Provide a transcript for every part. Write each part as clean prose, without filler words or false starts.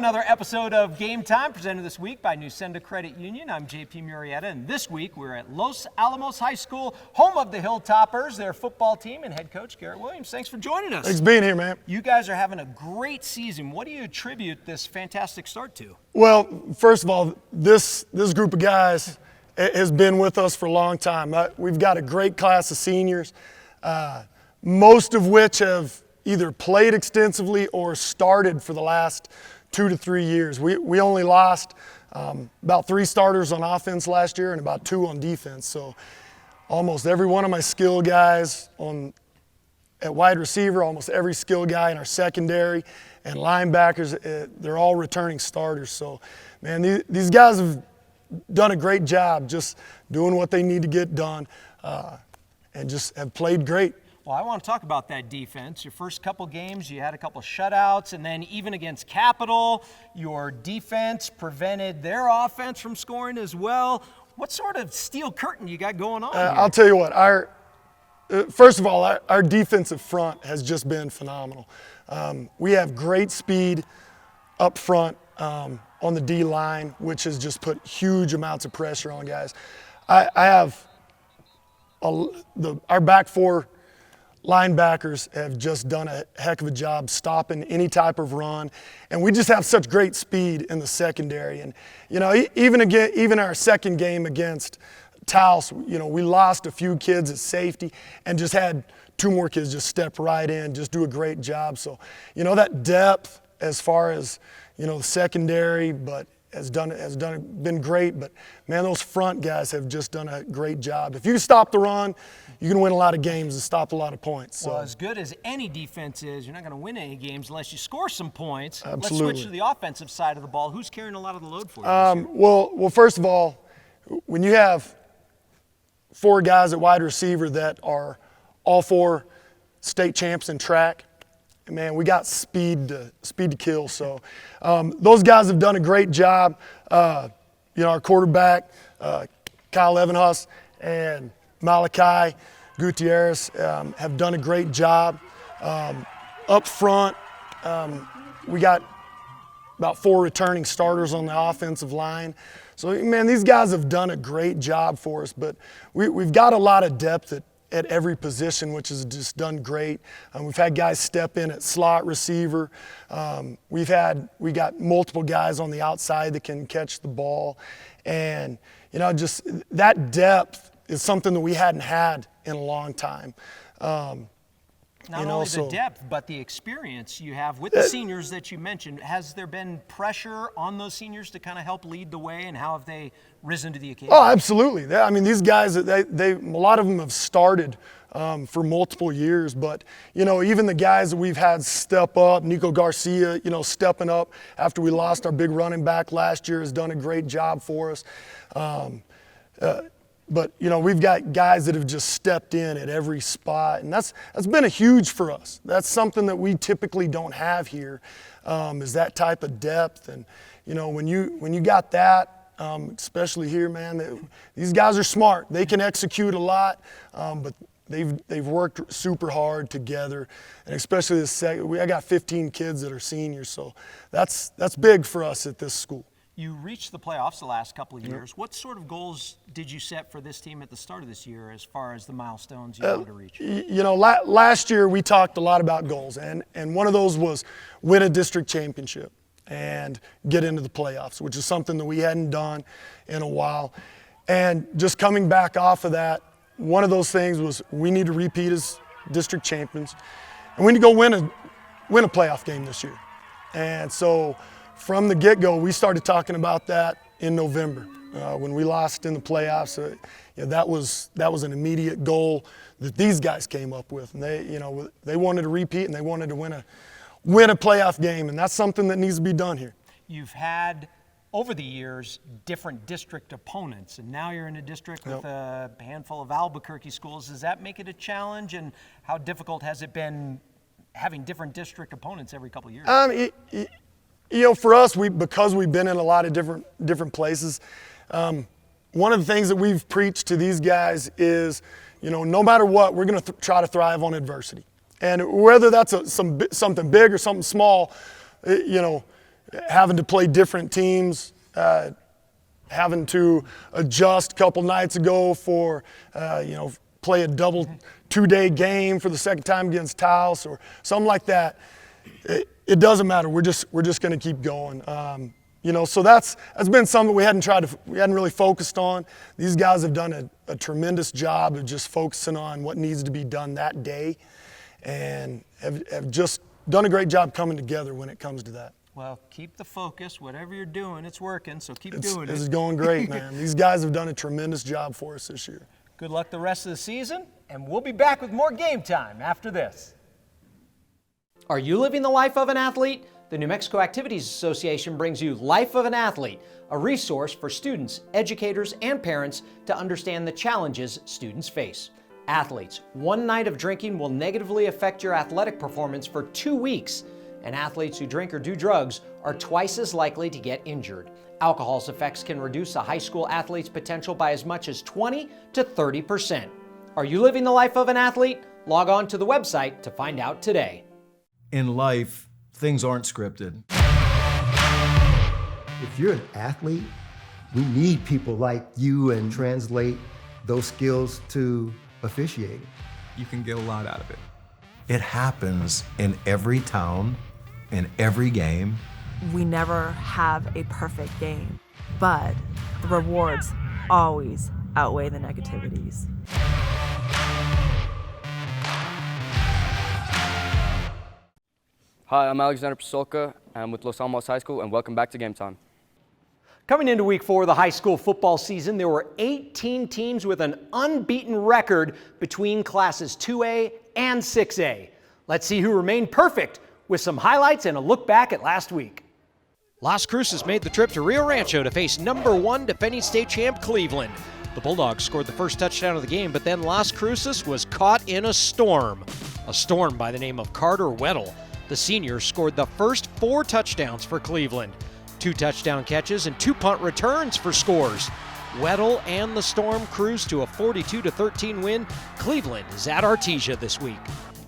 another episode of Game Time, presented this week by Newsenda Credit Union. I'm JP Murrieta, and this week we're at Los Alamos High School, home of the Hilltoppers, their football team, and head coach Garrett Williams. Thanks for joining us. Thanks for being here, man. You guys are having a great season. What do you attribute this fantastic start to? Well, first of all, this group of guys has been with us for a long time. We've got a great class of seniors, most of which have either played extensively or started for the last 2 to 3 years. We only lost about 3 starters on offense last year and about 2 on defense. So almost every one of my skill guys at wide receiver, almost every skill guy in our secondary and linebackers, they're all returning starters. So, man, these guys have done a great job just doing what they need to get done and just have played great. Well, I want to talk about that defense. Your first couple games, you had a couple shutouts, and then even against Capital, your defense prevented their offense from scoring as well. What sort of steel curtain you got going on here? I'll tell you what, first of all, our defensive front has just been phenomenal. We have great speed up front on the D-line, which has just put huge amounts of pressure on guys. I have our back four linebackers have just done a heck of a job stopping any type of run, and we just have such great speed in the secondary. And you know, even our second game against Taos, you know, we lost a few kids at safety and just had 2 more kids just step right in, just do a great job. So, you know, that depth as far as, you know, the secondary, but been great. But man, those front guys have just done a great job. If you stop the run, you can win a lot of games and stop a lot of points. So. Well, as good as any defense is, you're not going to win any games unless you score some points. Absolutely. Let's switch to the offensive side of the ball. Who's carrying a lot of the load for you? Well, first of all, when you have 4 guys at wide receiver that are all 4 state champs in track, man, we got speed to kill. So those guys have done a great job. You know, our quarterback, Kyle Evanhus and Malachi Gutierrez have done a great job. Up front, we got about 4 returning starters on the offensive line. So, man, these guys have done a great job for us, but we've got a lot of depth at every position, which has just done great. We've had guys step in at slot receiver. We got multiple guys on the outside that can catch the ball. And, you know, just that depth is something that we hadn't had in a long time. Not only the depth, but the experience you have with the seniors that you mentioned. Has there been pressure on those seniors to kind of help lead the way, and how have they risen to the occasion? Oh, absolutely. I mean, these guys, a lot of them have started for multiple years, but, you know, even the guys that we've had step up, Nico Garcia, you know, stepping up after we lost our big running back last year, has done a great job for us. But, you know, we've got guys that have just stepped in at every spot, and that's been a huge for us. That's something that we typically don't have here, is that type of depth. And, you know, when you got that, especially here, man, these guys are smart. They can execute a lot, but they've worked super hard together, and especially I got 15 kids that are seniors, so that's big for us at this school. You reached the playoffs the last couple of years. What sort of goals did you set for this team at the start of this year as far as the milestones you wanted to reach? You know, last year we talked a lot about goals, and one of those was win a district championship and get into the playoffs, which is something that we hadn't done in a while. And just coming back off of that, one of those things was we need to repeat as district champions, and we need to go win a playoff game this year. And so from the get-go, we started talking about that in November when we lost in the playoffs. You know, that was an immediate goal that these guys came up with, and they wanted to repeat and they wanted to win a playoff game, and that's something that needs to be done here. You've had over the years different district opponents, and now you're in a district with a handful of Albuquerque schools. Does that make it a challenge, and how difficult has it been having different district opponents every couple of years? You know, for us, because we've been in a lot of different places, one of the things that we've preached to these guys is, you know, no matter what, we're going to try to thrive on adversity. And whether that's something big or something small, you know, having to play different teams, having to adjust a couple nights ago for, play a double 2-day game for the second time against Taos or something like that. It doesn't matter. We're just going to keep going. So that's been something we hadn't really focused on. These guys have done a tremendous job of just focusing on what needs to be done that day, and have just done a great job coming together when it comes to that. Well, keep the focus. Whatever you're doing, it's working, so keep doing it. This is going great, man. These guys have done a tremendous job for us this year. Good luck the rest of the season, and we'll be back with more Game Time after this. Are you living the life of an athlete? The New Mexico Activities Association brings you Life of an Athlete, a resource for students, educators, and parents to understand the challenges students face. Athletes, one night of drinking will negatively affect your athletic performance for 2 weeks, and athletes who drink or do drugs are twice as likely to get injured. Alcohol's effects can reduce a high school athlete's potential by as much as 20 to 30%. Are you living the life of an athlete? Log on to the website to find out today. In life, things aren't scripted. If you're an athlete, we need people like you and translate those skills to officiating. You can get a lot out of it. It happens in every town, in every game. We never have a perfect game, but the rewards always outweigh the negativities. Hi, I'm Alexander Pasolka. I'm with Los Alamos High School, and welcome back to Game Time. Coming into week 4 of the high school football season, there were 18 teams with an unbeaten record between classes 2A and 6A. Let's see who remained perfect with some highlights and a look back at last week. Las Cruces made the trip to Rio Rancho to face number 1 defending state champ Cleveland. The Bulldogs scored the first touchdown of the game, but then Las Cruces was caught in a storm by the name of Carter Weddle. The senior scored the first 4 touchdowns for Cleveland. 2 touchdown catches and 2 punt returns for scores. Weddle and the Storm cruised to a 42-13 win. Cleveland is at Artesia this week.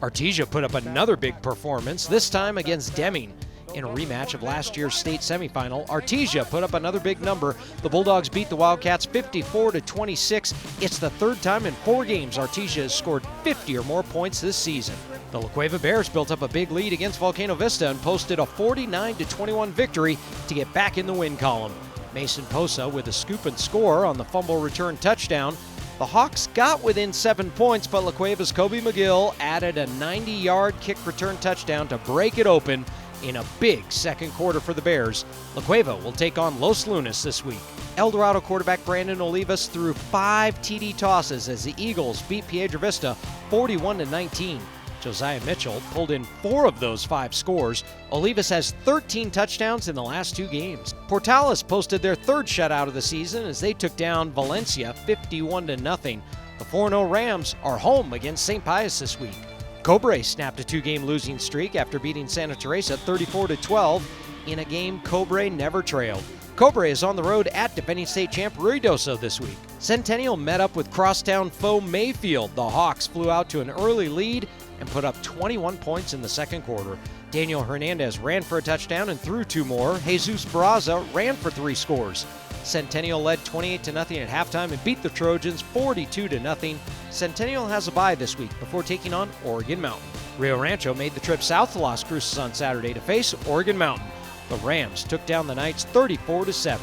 Artesia put up another big performance, this time against Deming. In a rematch of last year's state semifinal, Artesia put up another big number. The Bulldogs beat the Wildcats 54-26. It's the 3rd time in 4 games Artesia has scored 50 or more points this season. The La Cueva Bears built up a big lead against Volcano Vista and posted a 49-21 victory to get back in the win column. Mason Posa with a scoop and score on the fumble return touchdown. The Hawks got within 7 points, but La Cueva's Kobe McGill added a 90-yard kick return touchdown to break it open in a big second quarter for the Bears. La Cueva will take on Los Lunas this week. El Dorado quarterback Brandon Olivas threw 5 TD tosses as the Eagles beat Piedra Vista 41-19. Josiah Mitchell pulled in 4 of those 5 scores. Olivas has 13 touchdowns in the last 2 games. Portales posted their 3rd shutout of the season as they took down Valencia 51-0. The 4-0 Rams are home against St. Pius this week. Cobre snapped a 2-game losing streak after beating Santa Teresa 34-12 in a game Cobre never trailed. Cobre is on the road at defending state champ Ruidoso this week. Centennial met up with crosstown foe Mayfield. The Hawks flew out to an early lead and put up 21 points in the second quarter. Daniel Hernandez ran for a touchdown and threw 2 more. Jesus Barraza ran for 3 scores. Centennial led 28-0 at halftime and beat the Trojans 42-0. Centennial has a bye this week before taking on Oregon Mountain. Rio Rancho made the trip south to Las Cruces on Saturday to face Oregon Mountain. The Rams took down the Knights 34-7.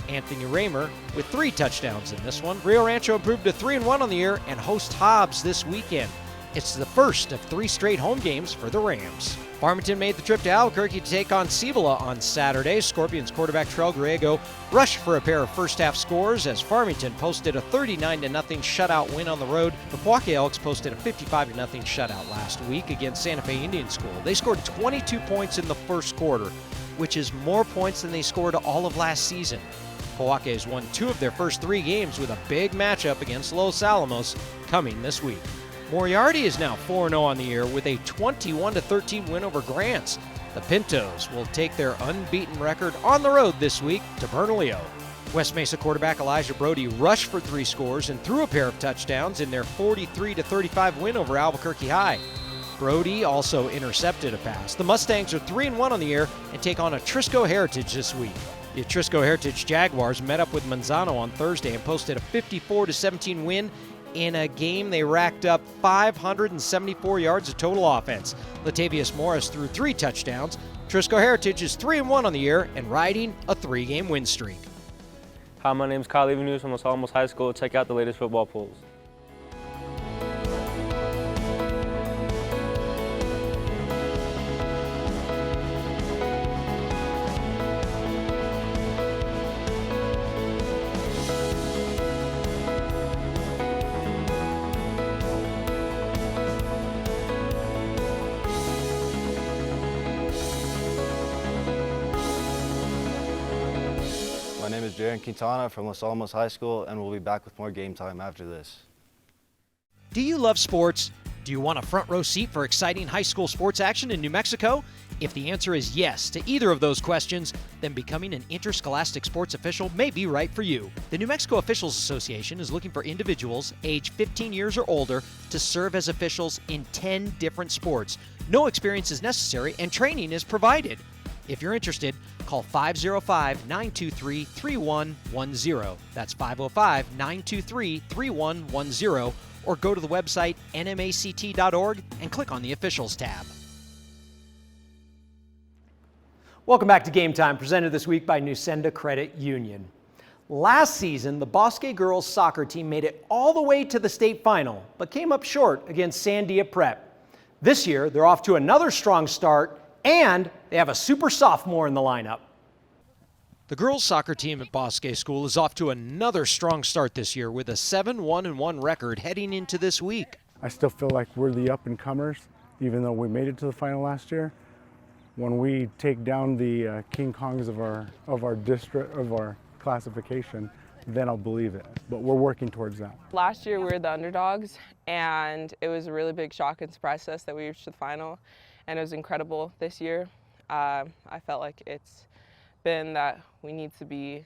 Anthony Raymer with 3 touchdowns in this one. Rio Rancho improved to 3-1 on the year and host Hobbs this weekend. It's the first of 3 straight home games for the Rams. Farmington made the trip to Albuquerque to take on Cibola on Saturday. Scorpions quarterback Trell Griego rushed for a pair of first-half scores as Farmington posted a 39-0 shutout win on the road. The Pewaukee Elks posted a 55-0 shutout last week against Santa Fe Indian School. They scored 22 points in the first quarter, which is more points than they scored all of last season. Pewaukee has won 2 of their first 3 games with a big matchup against Los Alamos coming this week. Moriarty is now 4-0 on the year with a 21-13 win over Grants. The Pintos will take their unbeaten record on the road this week to Bernalillo. West Mesa quarterback Elijah Brody rushed for 3 scores and threw a pair of touchdowns in their 43-35 win over Albuquerque High. Brody also intercepted a pass. The Mustangs are 3-1 on the year and take on Atrisco Heritage this week. The Atrisco Heritage Jaguars met up with Manzano on Thursday and posted a 54-17 win in a game they racked up 574 yards of total offense. Latavius Morris threw 3 touchdowns. Atrisco Heritage is 3-1 on the year and riding a 3-game win streak. Hi, my name is Kyle News from Los Alamos High School. Check out the latest football polls. My name is Jaron Quintana from Los Alamos High School, and we'll be back with more game time after this. Do you love sports? Do you want a front row seat for exciting high school sports action in New Mexico? If the answer is yes to either of those questions, then becoming an interscholastic sports official may be right for you. The New Mexico Officials Association is looking for individuals age 15 years or older to serve as officials in 10 different sports. No experience is necessary and training is provided. If you're interested, call 505-923-3110. That's 505-923-3110, or go to the website nmact.org and click on the Officials tab. Welcome back to Game Time, presented this week by Nusenda Credit Union. Last season, the Bosque girls soccer team made it all the way to the state final, but came up short against Sandia Prep. This year, they're off to another strong start, and they have a super sophomore in the lineup. The girls soccer team at Bosque School is off to another strong start this year with a 7-1-1 record heading into this week. I still feel like we're the up-and-comers, even though we made it to the final last year. When we take down the King Kongs of our district, of our classification, then I'll believe it. But we're working towards that. Last year we were the underdogs, and it was a really big shock and surprise to us that we reached the final, and it was incredible this year. I felt like it's been that we need to be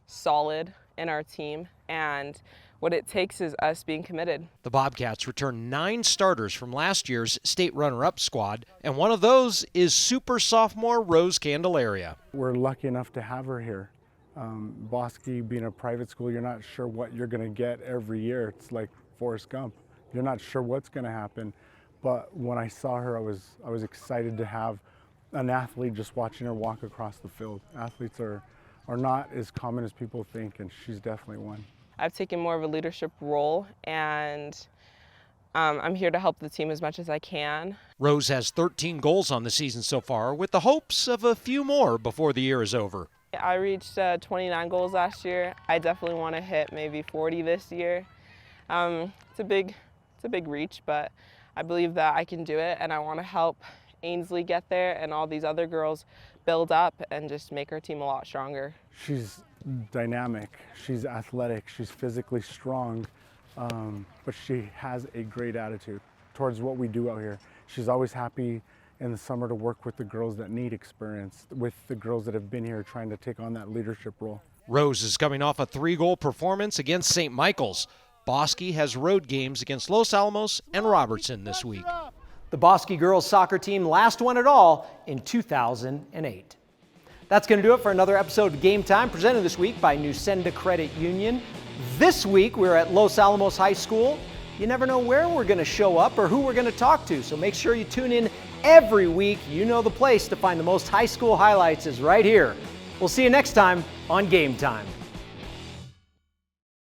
solid in our team, and what it takes is us being committed. The Bobcats returned 9 starters from last year's state runner-up squad, and one of those is super sophomore Rose Candelaria. We're lucky enough to have her here. Bosque being a private school, you're not sure what you're going to get every year. It's like Forrest Gump. You're not sure what's going to happen. But when I saw her, I was excited to have an athlete just watching her walk across the field. Athletes are not as common as people think, and she's definitely one. I've taken more of a leadership role, and I'm here to help the team as much as I can. Rose has 13 goals on the season so far, with the hopes of a few more before the year is over. I reached 29 goals last year. I definitely want to hit maybe 40 this year. It's a big reach, but I believe that I can do it, and I want to help Ainsley get there and all these other girls build up and just make our team a lot stronger. She's dynamic, she's athletic, she's physically strong, but she has a great attitude towards what we do out here. She's always happy in the summer to work with the girls that need experience, with the girls that have been here trying to take on that leadership role. Rose is coming off a 3-goal performance against St. Michael's. Bosque has road games against Los Alamos and Robertson this week. The Bosque girls soccer team last won it all in 2008. That's going to do it for another episode of Game Time, presented this week by Nusenda Credit Union. This week we're at Los Alamos High School. You never know where we're going to show up or who we're going to talk to, so make sure you tune in every week. You know the place to find the most high school highlights is right here. We'll see you next time on Game Time.